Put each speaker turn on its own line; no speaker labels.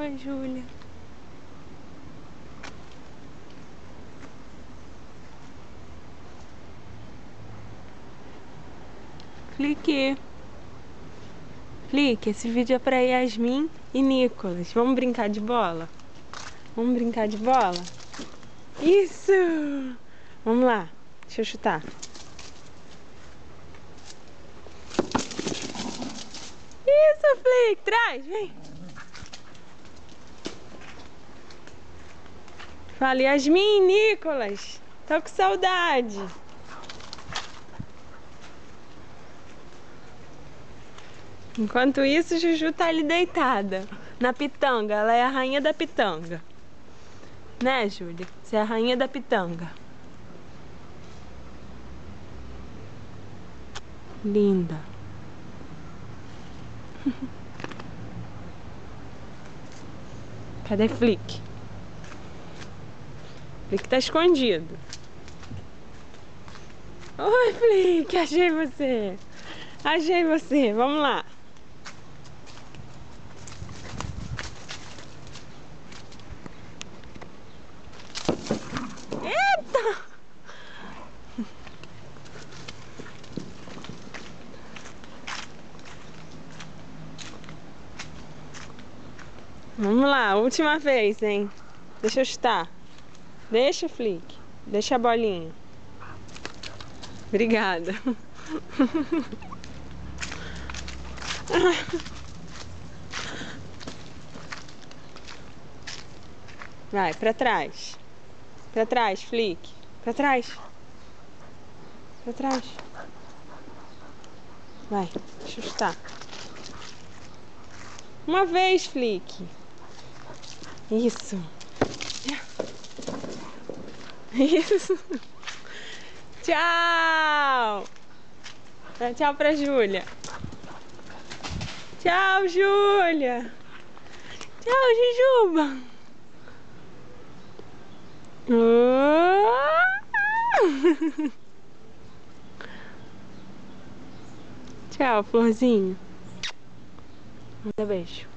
Oi, Júlia. Clique. Clique, esse vídeo é pra Yasmin e Nicolas. Vamos brincar de bola? Vamos brincar de bola? Isso! Vamos lá, deixa eu chutar. Isso, Flick, traz, vem. Fala, Yasmin, Nicolas. Tô com saudade. Enquanto isso, Juju tá ali deitada na pitanga. Ela é a rainha da pitanga. Né, Júlia? Você é a rainha da pitanga. Linda. Cadê Flick? Flick tá escondido. Oi, Flick, achei você. Achei você. Vamos lá. Eita! Vamos lá, última vez, hein? Deixa eu chutar. Deixa, Flick. Deixa a bolinha. Obrigada. Vai, pra trás. Pra trás, Flick. Pra trás. Pra trás. Vai, deixa eu chutar. Uma vez, Flick. Isso. Isso. Tchau. Dá tchau pra Júlia. Tchau, Júlia. Tchau, Jujuba. Tchau, florzinho. Manda beijo.